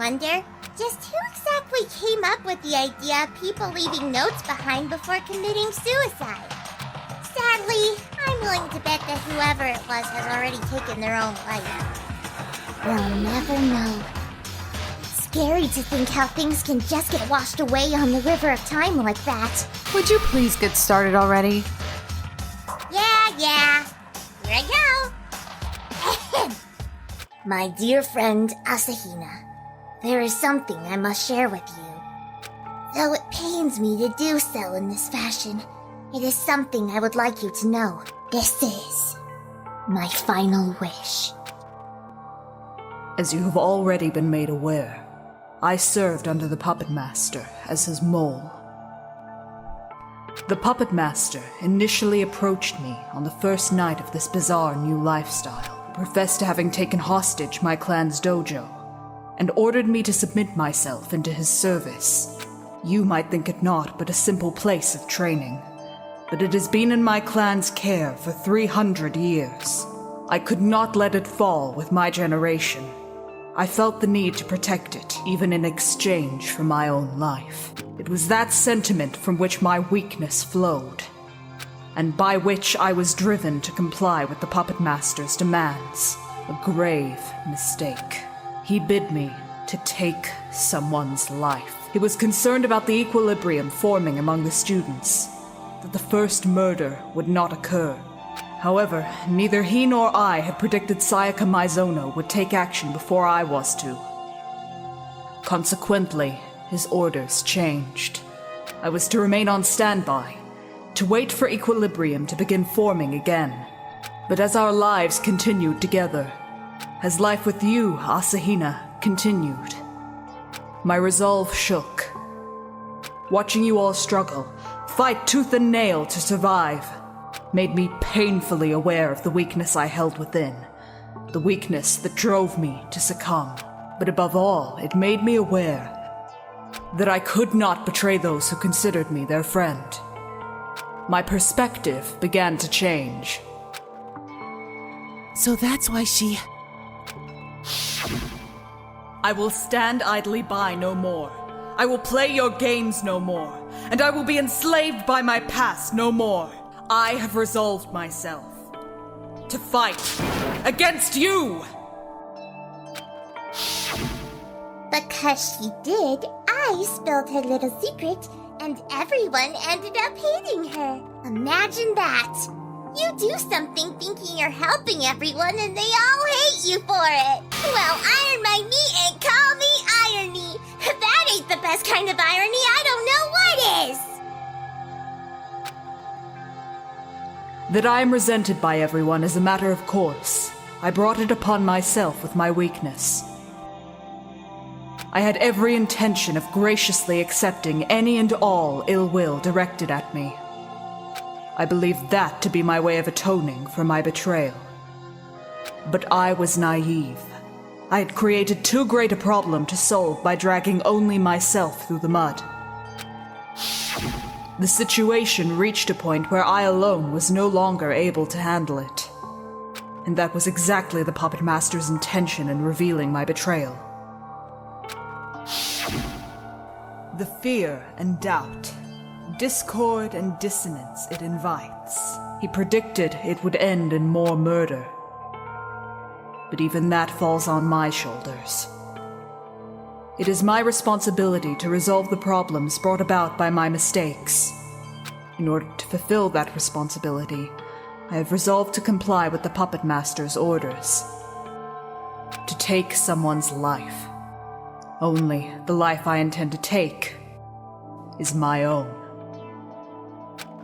wonder just who exactly came up with the idea of people leaving notes behind before committing suicide. Sadly, I'm willing to bet that whoever it was has already taken their own life. We'll never know. It's scary to think how things can just get washed away on the river of time like that. Would you please get started already? Yeah. Here I go. My dear friend Asahina, there is something I must share with you. Though it pains me to do so in this fashion, it is something I would like you to know. This is my final wish. As you have already been made aware, I served under the Puppet Master as his mole. The Puppet Master initially approached me on the first night of this bizarre new lifestyle, professed to having taken hostage my clan's dojo, and ordered me to submit myself into his service. You might think it not but a simple place of training, but it has been in my clan's care for 300 years. I could not let it fall with my generation. I felt the need to protect it, even in exchange for my own life. It was that sentiment from which my weakness flowed, and by which I was driven to comply with the Puppet Master's demands. A grave mistake. He bid me to take someone's life. He was concerned about the equilibrium forming among the students, that the first murder would not occur. However, neither he nor I had predicted Sayaka Maizono would take action before I was to. Consequently, his orders changed. I was to remain on standby, to wait for equilibrium to begin forming again. But as our lives continued together, as life with you, Asahina, continued, my resolve shook. Watching you all struggle, fight tooth and nail to survive, made me painfully aware of the weakness I held within, the weakness that drove me to succumb. But above all, it made me aware that I could not betray those who considered me their friend. My perspective began to change. So that's why she... I will stand idly by no more. I will play your games no more. And I will be enslaved by my past no more. I have resolved myself to fight against you! Because she did, I spilled her little secret, and everyone ended up hating her. Imagine that. You do something thinking you're helping everyone, and they all hate you for it. Well, iron my meat and call me irony. That ain't the best kind of irony. I don't know what is. That I am resented by everyone is a matter of course. I brought it upon myself with my weakness. I had every intention of graciously accepting any and all ill will directed at me. I believed that to be my way of atoning for my betrayal. But I was naive. I had created too great a problem to solve by dragging only myself through the mud. The situation reached a point where I alone was no longer able to handle it. And that was exactly the Puppet Master's intention in revealing my betrayal. The fear and doubt, discord and dissonance it invites. He predicted it would end in more murder. But even that falls on my shoulders. It is my responsibility to resolve the problems brought about by my mistakes. In order to fulfill that responsibility, I have resolved to comply with the Puppet Master's orders. To take someone's life. Only the life I intend to take is my own.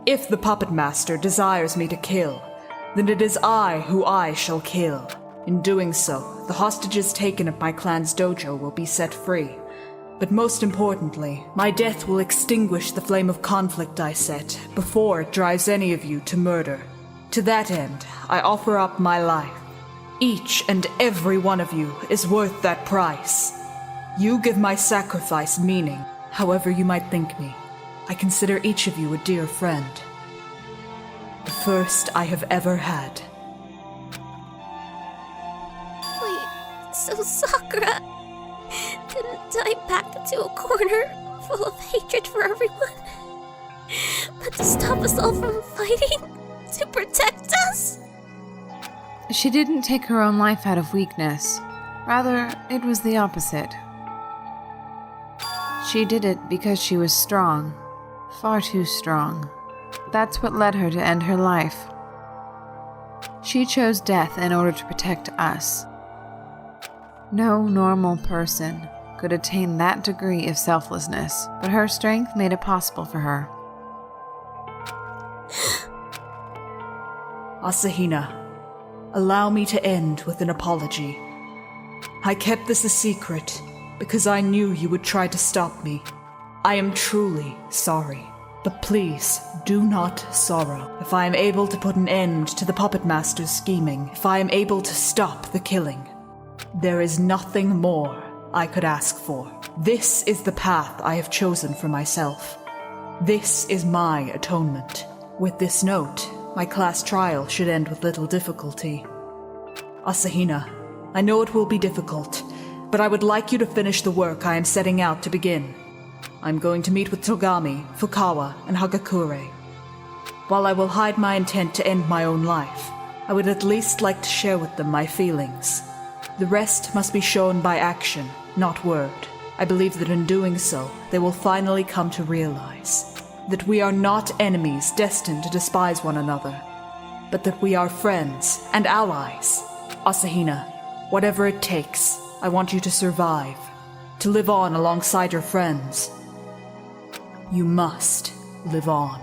If the Puppet Master desires me to kill, then it is I who I shall kill. In doing so, the hostages taken at my clan's dojo will be set free. But most importantly, my death will extinguish the flame of conflict I set before it drives any of you to murder. To that end, I offer up my life. Each and every one of you is worth that price. You give my sacrifice meaning, however you might think me. I consider each of you a dear friend. The first I have ever had. Wait, so Sakura didn't die back into a corner full of hatred for everyone. But to stop us all from fighting, to protect us. She didn't take her own life out of weakness. Rather, it was the opposite. She did it because she was strong. Far too strong. That's what led her to end her life. She chose death in order to protect us. No normal person could attain that degree of selflessness, but her strength made it possible for her. Asahina, allow me to end with an apology. I kept this a secret because I knew you would try to stop me. I am truly sorry, but please do not sorrow. If I am able to put an end to the Puppet Master's scheming, if I am able to stop the killing, there is nothing more I could ask for. This is the path I have chosen for myself. This is my atonement. With this note, my class trial should end with little difficulty. Asahina, I know it will be difficult, but I would like you to finish the work I am setting out to begin. I'm going to meet with Togami, Fukawa, and Hagakure. While I will hide my intent to end my own life, I would at least like to share with them my feelings. The rest must be shown by action, not word. I believe that in doing so, they will finally come to realize that we are not enemies destined to despise one another, but that we are friends and allies. Asahina, whatever it takes, I want you to survive, to live on alongside your friends. You must live on.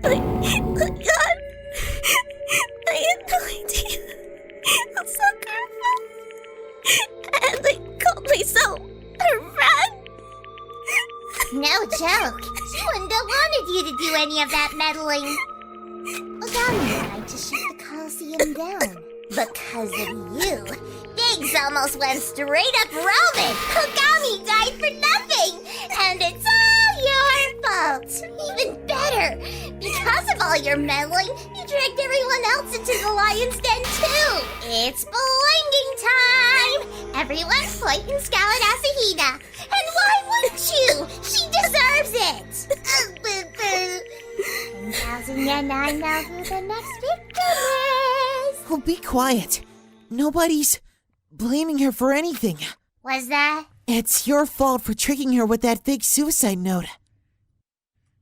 God, I had no idea how sacrifice, and I called myself her friend. No joke. She wouldn't have wanted you to do any of that meddling. Oogami tried to shut the Coliseum down. Because of you, things almost went straight up Roman. Oogami died for nothing, and it's all your fault. Even better, because of all your meddling, you dragged everyone else into the lion's den too. It's blinging time. Everyone point and scowl at Asahina. And why wouldn't you? She deserves it. 10,000 yen, I know who the next victim is. Oh, be quiet. Nobody's blaming her for anything. Was that? It's your fault for tricking her with that fake suicide note.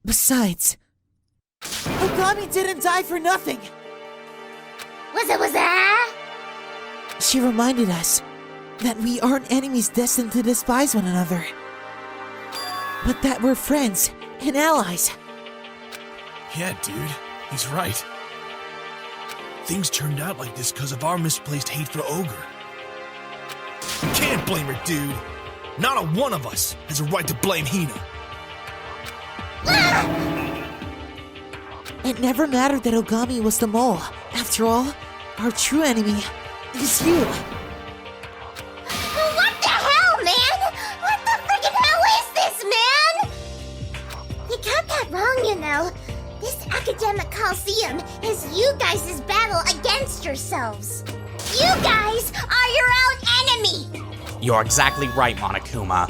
Besides, Oogami didn't die for nothing. Was that? She reminded us that we aren't enemies destined to despise one another, but that we're friends and allies. Yeah, dude, he's right. Things turned out like this because of our misplaced hate for Ogre. You can't blame her, dude. Not a one of us has a right to blame Hina. It never mattered that Oogami was the mole. After all, our true enemy is you. What the hell, man? What the friggin' hell is this, man? You got that wrong, you know. This academic coliseum is you guys' battle against yourselves. You guys are your own enemy. You're exactly right, Monokuma.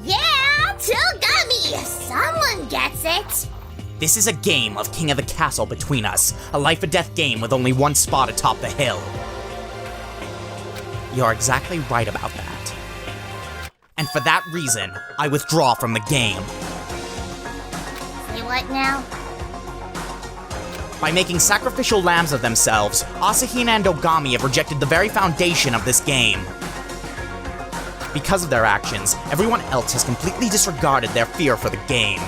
Yeah, Togami. Someone gets it. This is a game of King of the Castle between us. A life-or-death game with only one spot atop the hill. You're exactly right about that. And for that reason, I withdraw from the game. Say what now? By making sacrificial lambs of themselves, Asahina and Oogami have rejected the very foundation of this game. Because of their actions, everyone else has completely disregarded their fear for the game.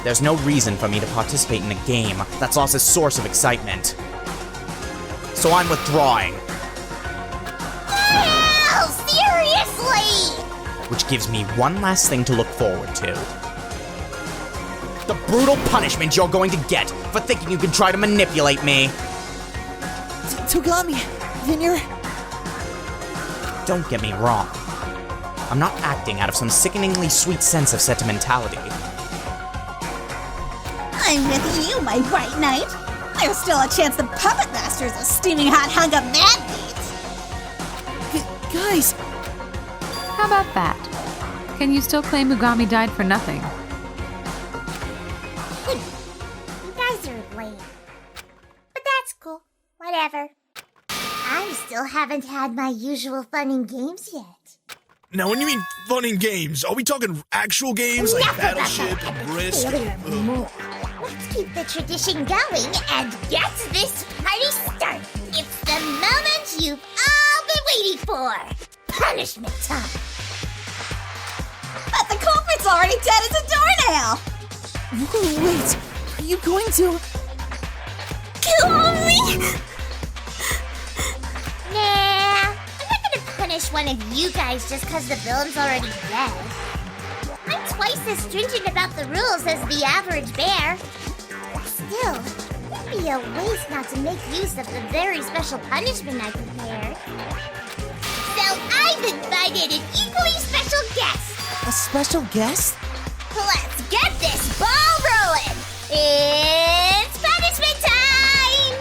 There's no reason for me to participate in a game that's lost its source of excitement. So I'm withdrawing. Hell, seriously! Which gives me one last thing to look forward to. The brutal punishment you're going to get for thinking you can try to manipulate me. Togami, then you're... Don't get me wrong. I'm not acting out of some sickeningly sweet sense of sentimentality. I'm with you, my bright knight. There's still a chance the puppet master's a steaming hot hunk of mad meat. Guys, How about that? Can you still claim Oogami died for nothing? You guys are lame. But that's cool. Whatever. I still haven't had my usual fun and games yet. Now, when you mean fun and games, are we talking actual games like Enough about Battleship that. and Risk? Failure more. Let's keep the tradition going and get this party started. It's the moment you've all been waiting for. Punishment time. But the culprit's already dead as a doornail. wait, are you going to... Kill me? Nah, I'm not gonna punish one of you guys just because the villain's already dead. I'm twice as stringent about the rules as the average bear. Still, it'd be a waste not to make use of the very special punishment I prepared. So I've invited an equally special guest. A special guest? Let's get this ball rolling. It's punishment time!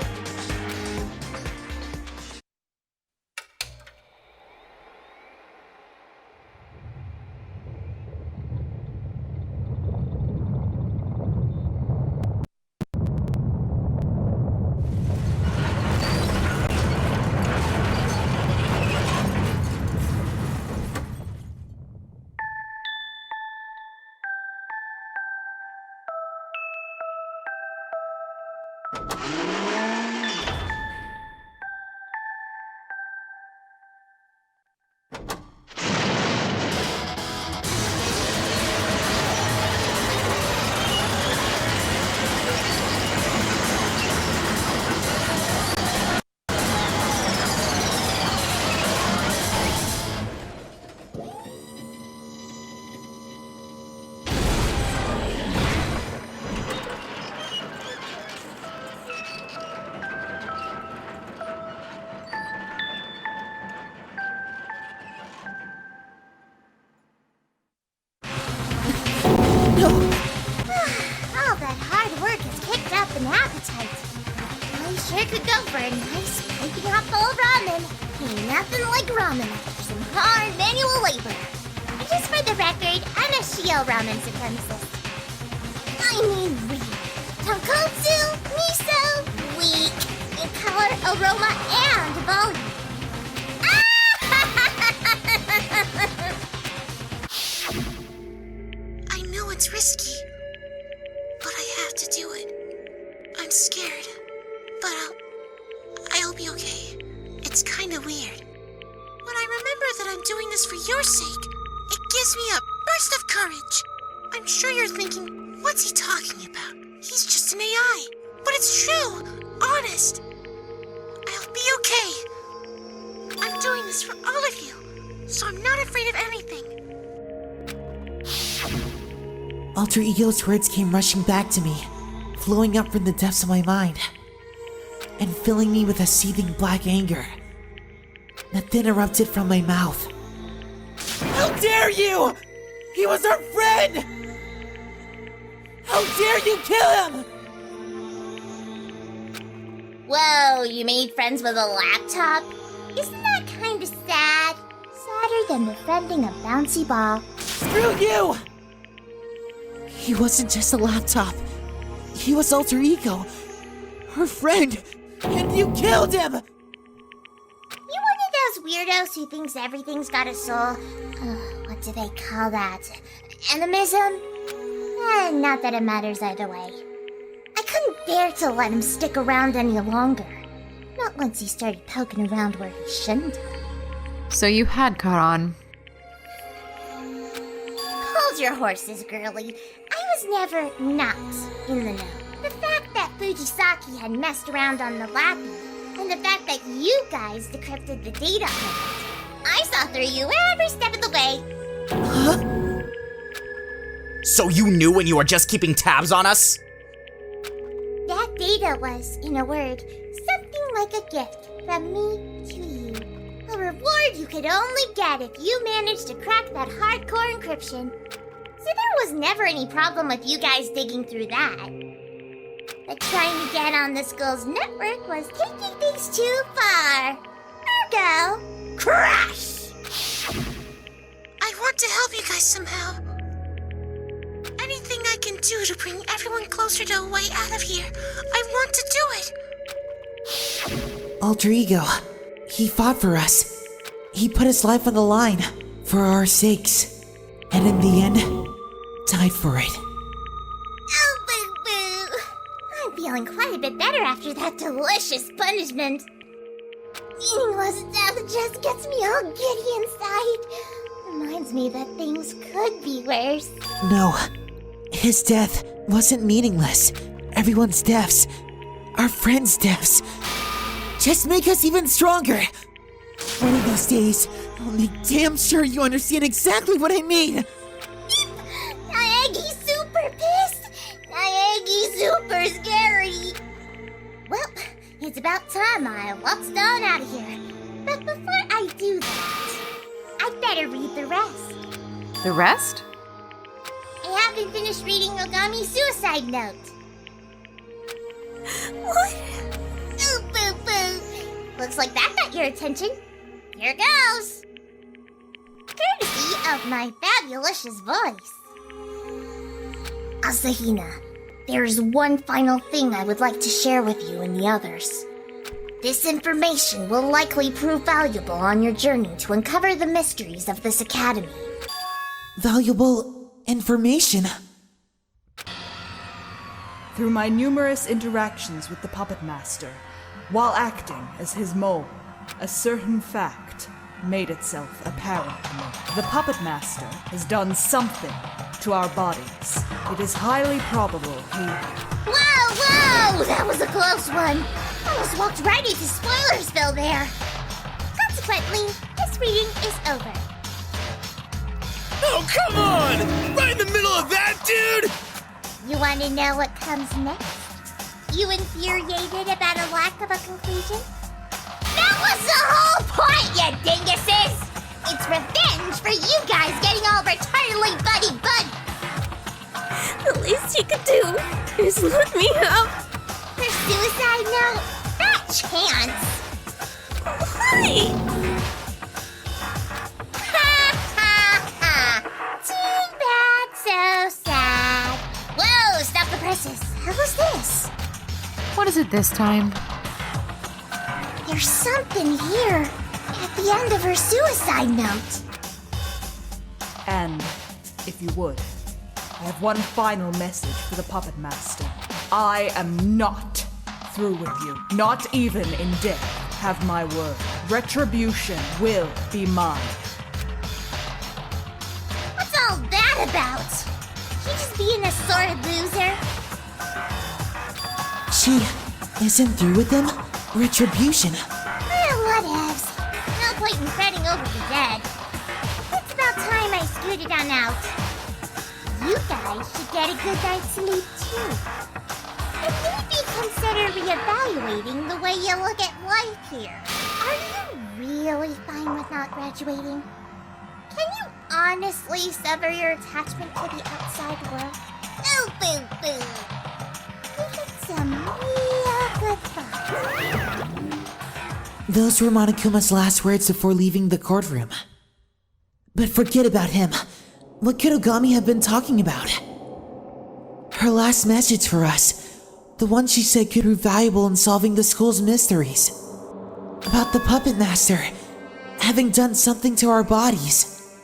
All that hard work has kicked up an appetite. I sure could go for a nice piping hot bowl of ramen. Ain't nothing like ramen after some hard manual labor. And just for the record, I'm a Shou ramen supremacist. I mean real. Tonkotsu, miso, weak, in color, aroma, and volume. I know it's risky, but I have to do it. I'm scared, but I'll be okay. It's kind of weird. When I remember that I'm doing this for your sake, it gives me a burst of courage. I'm sure you're thinking, what's he talking about? He's just an AI. But it's true, honest. I'll be okay. I'm doing this for all of you, so I'm not afraid of anything. Alter Ego's words came rushing back to me, flowing up from the depths of my mind, and filling me with a seething black anger that then erupted from my mouth. How dare you! He was our friend! How dare you kill him! Whoa, you made friends with a laptop? Isn't that kind of sad? Sadder than befriending a bouncy ball. Screw you! He wasn't just a laptop. He was Alter Ego, her friend, and you killed him! You one of those weirdos who thinks everything's got a soul? What do they call that? Animism? Not that it matters either way. I couldn't bear to let him stick around any longer. Not once he started poking around where he shouldn't. So you had caught on. Hold your horses, girlie. I was never not in the know. The fact that Fujisaki had messed around on the Lappy, and the fact that you guys decrypted the data on it, I saw through you every step of the way. Huh? So you knew when you were just keeping tabs on us? That data was, in a word, something like a gift from me to you. A reward you could only get if you managed to crack that hardcore encryption. So there was never any problem with you guys digging through that. But trying to get on the school's network was taking things too far. Ergo, crash! I want to help you guys somehow. Anything I can do to bring everyone closer to a way out of here, I want to do it. Alter Ego, he fought for us. He put his life on the line for our sakes. And in the end, died for it. Oh, boo-boo. I'm feeling quite a bit better after that delicious punishment. Eating was death just gets me all giddy inside. Reminds me that things could be worse. No, his death wasn't meaningless. Everyone's deaths, our friends' deaths, just make us even stronger. One of these days, I'll make damn sure you understand exactly what I mean. Naegi's super pissed. Naegi's super scary. Well, it's about time I waltzed on out of here. But before I do that, I'd better read the rest. The rest? I haven't finished reading Oogami's suicide note. What? Ooh, boo-boo. Looks like that got your attention. Here goes. Courtesy of my fabulicious voice. Asahina, there's one final thing I would like to share with you and the others. This information will likely prove valuable on your journey to uncover the mysteries of this academy. Valuable information. Through my numerous interactions with the Puppet Master, while acting as his mole, a certain fact made itself apparent to me. The Puppet Master has done something to our bodies. It is highly probable he... Whoa! That was a close one. Almost walked right into Spoilersville there. Consequently, this reading is over. Oh, come on! Right in the middle of that, dude! You want to know what comes next? You infuriated about a lack of a conclusion? That was the whole point, you dinguses! It's revenge for you guys getting all retardedly buddy-buddy! The least you could do is look me up. Her suicide note? That chance! Why? Ha ha ha! Too bad, so sad. Whoa, stop the presses. How was this? What is it this time? There's something here at the end of her suicide note. And, if you would, I have one final message for the Puppet Master. I am not through with you. Not even in death. Have my word. Retribution will be mine. What's all that about? She just being a sore loser? She isn't through with them? Retribution. Whatevs. No point in fretting over the dead. It's about time I scooted on out. You guys should get a good night's sleep too. And maybe consider reevaluating the way you look at life here. Are you really fine with not graduating? Can you honestly sever your attachment to the outside world? Oh, boo-boo. Give it some real good thought. Those were Monokuma's last words before leaving the courtroom. But forget about him. What could Oogami have been talking about? Her last message for us, the one she said could prove valuable in solving the school's mysteries. About the Puppet Master having done something to our bodies.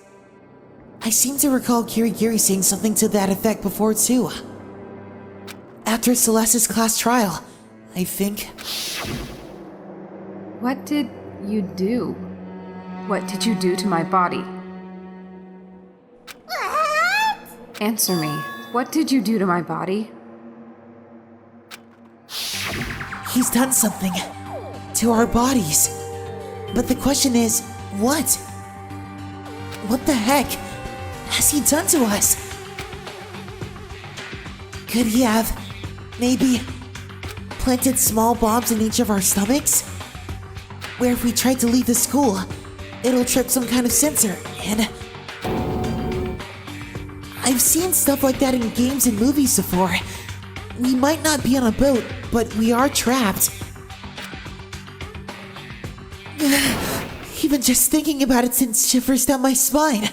I seem to recall Kirigiri saying something to that effect before too. After Celeste's class trial, I think. What did you do? What did you do to my body? What? Answer me. What did you do to my body? He's done something to our bodies. But the question is, what? What the heck has he done to us? Could he have, maybe, planted small bombs in each of our stomachs? Where if we try to leave the school, it'll trip some kind of sensor, and... I've seen stuff like that in games and movies before. We might not be on a boat, but we are trapped. Even just thinking about it sends shivers down my spine.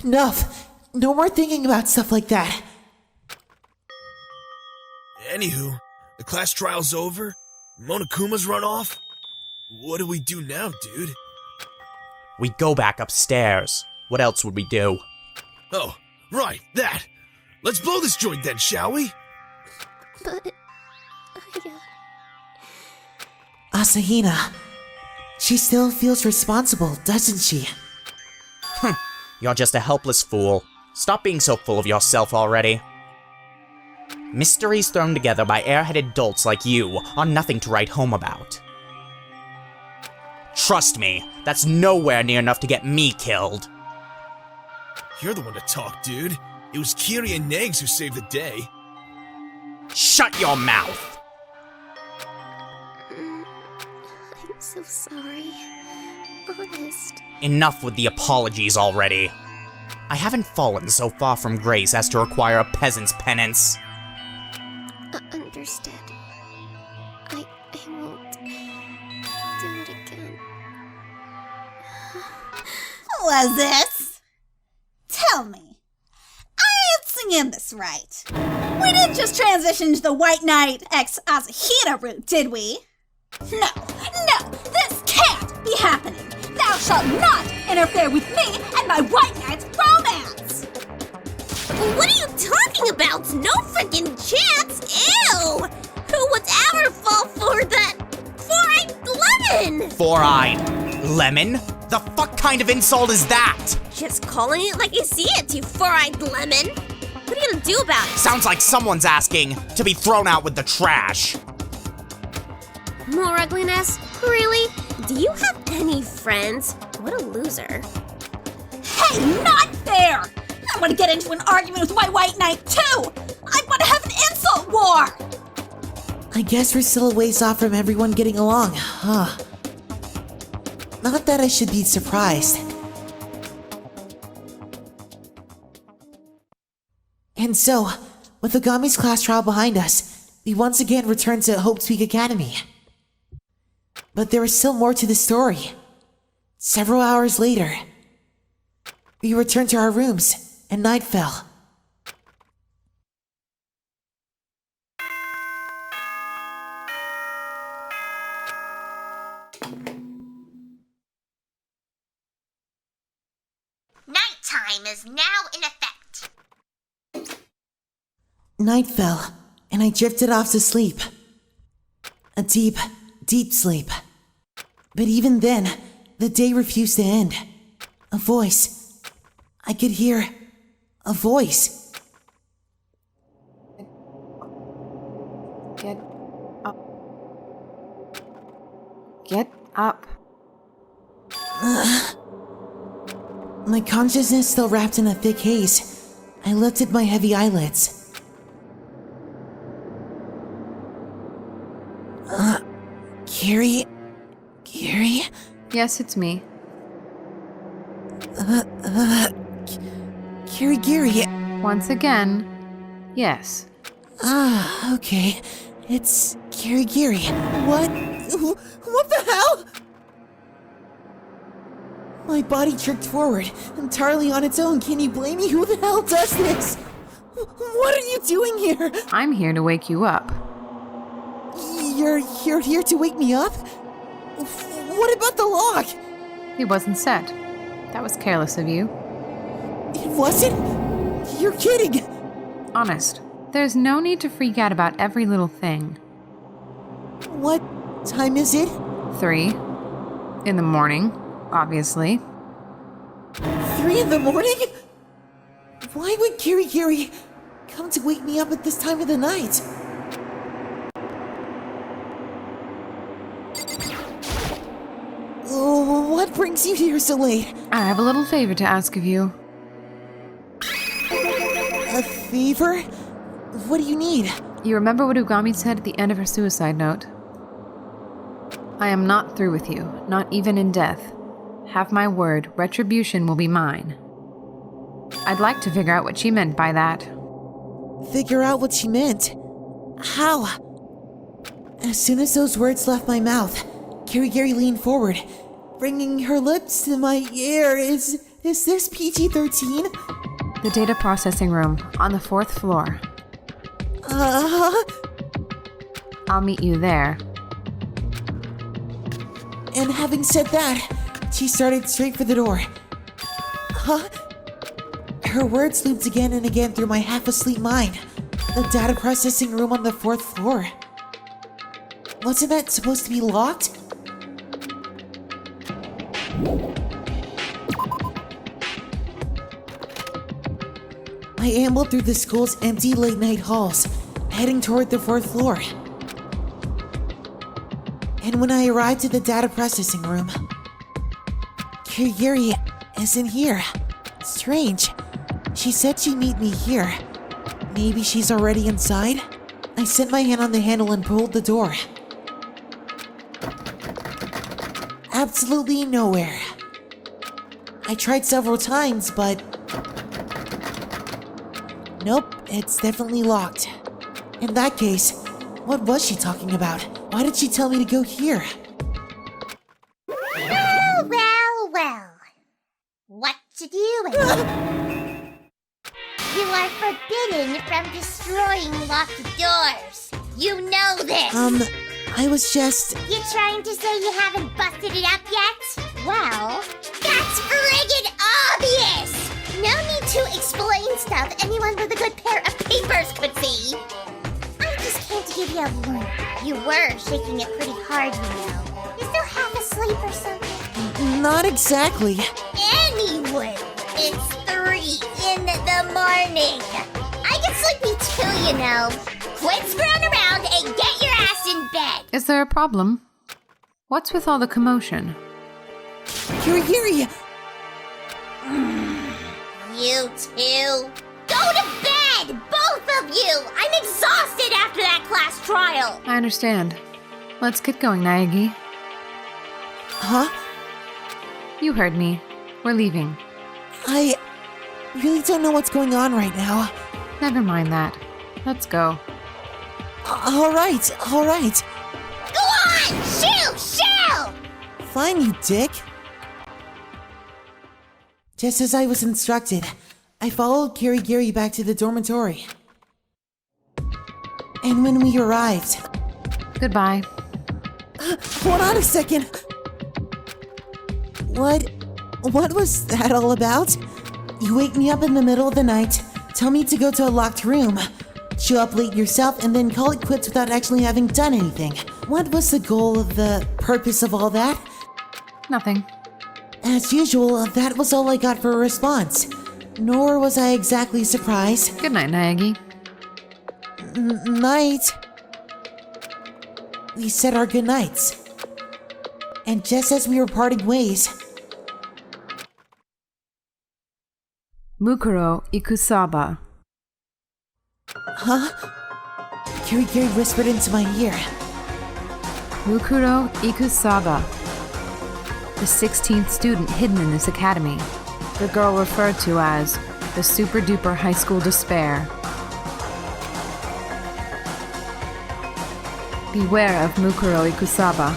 Enough. No more thinking about stuff like that. Anywho, the class trial's over. Monokuma's run off. What do we do now, dude? We go back upstairs. What else would we do? Oh, right, that. Let's blow this joint then, shall we? But Asahina. She still feels responsible, doesn't she? You're just a helpless fool. Stop being so full of yourself already. Mysteries thrown together by airheaded dolts like you are nothing to write home about. Trust me, that's nowhere near enough to get me killed. You're the one to talk, dude. It was Kiri and Nags who saved the day. Shut your mouth! I'm so sorry. Honest. Enough with the apologies already. I haven't fallen so far from grace as to require a peasant's penance. Understood. I won't do it again. Was this? Tell me. I ain't singing this right. We didn't just transition to the White Knight x Asahina route, did we? No, this can't be happening. Thou shalt not interfere with me and my White Knight's romance. What are you talking about? No freaking chance! Ew! Who would ever fall for that four-eyed lemon? Four-eyed lemon? The fuck kind of insult is that? Just calling it like I see it, you four-eyed lemon. What are you gonna do about it? Sounds like someone's asking to be thrown out with the trash. More ugliness? Really? Do you have any friends? What a loser. Hey, not fair! I want to get into an argument with my White Knight too! I want to have an insult war! I guess we're still a ways off from everyone getting along, huh? Not that I should be surprised. And so, with Oogami's class trial behind us, we once again returned to Hope's Peak Academy. But there was still more to the story. Several hours later, we returned to our rooms, and night fell. Nighttime is now in effect. Night fell, and I drifted off to sleep. A deep, deep sleep. But even then, the day refused to end. A voice. I could hear a voice. Get up. Get up. My consciousness still wrapped in a thick haze. I lifted my heavy eyelids. Kiri? Yes, it's me. Kirigiri. Once again, yes. Okay. It's Kirigiri. What the hell? My body jerked forward, entirely on its own. Can you blame me? Who the hell does this? What are you doing here? I'm here to wake you up. You're here to wake me up? What about the lock? It wasn't set. That was careless of you. It wasn't? You're kidding. Honest, there's no need to freak out about every little thing. What time is it? 3 in the morning, obviously. 3 in the morning? Why would Kirigiri come to wake me up at this time of the night? Oh, what brings you here so late? I have a little favor to ask of you. A favor? What do you need? You remember what Oogami said at the end of her suicide note? I am not through with you, not even in death. Have my word, retribution will be mine. I'd like to figure out what she meant by that. figure out what she meant. How? As soon as those words left my mouth, Kirigiri leaned forward, bringing her lips to my ear. Is this PG-13? The data processing room on the 4th floor. I'll meet you there. And having said that, she started straight for the door. Her words looped again and again through my half-asleep mind. The data processing room on the 4th floor. Wasn't that supposed to be locked? I ambled through the school's empty late-night halls, heading toward the 4th floor. And when I arrived at the data processing room, Kirigiri isn't here. Strange. She said she'd meet me here. Maybe she's already inside? I set my hand on the handle and pulled the door. Absolutely nowhere. I tried several times, but... Nope, it's definitely locked. In that case, what was she talking about? Why did she tell me to go here? Well. What to do? You are forbidden from destroying locked doors. You know this. I was just... You trying to say you haven't busted it up yet? Well, that's friggin' obvious! No need to explain stuff anyone with a good pair of papers could see. I just came to give you a warning. You were shaking it pretty hard, you know. You're still half asleep or something? Not exactly. Anyway, it's 3 in the morning. I get sleepy too, you know. Quit screwing around and get your ass in bed. Is there a problem? What's with all the commotion? Kirigiri! You two. Go to bed, both of you. I'm exhausted after that class trial. I understand. Let's get going, Naegi. Huh? You heard me. We're leaving. I really don't know what's going on right now. Never mind that. Let's go. All right. Go on, Shou! Fine, you dick. Just as I was instructed, I followed Kirigiri back to the dormitory. And when we arrived... Goodbye. Hold on a second! What was that all about? You wake me up in the middle of the night, tell me to go to a locked room, show up late yourself, and then call it quits without actually having done anything. What was the goal of the purpose of all that? Nothing. As usual, that was all I got for a response. Nor was I exactly surprised. Good night, Naegi. Night. We said our goodnights. And just as we were parting ways... Mukuro Ikusaba. Huh? Kirigiri whispered into my ear. Mukuro Ikusaba. The 16th student hidden in this academy. The girl referred to as the super-duper high school despair. Beware of Mukuro Ikusaba.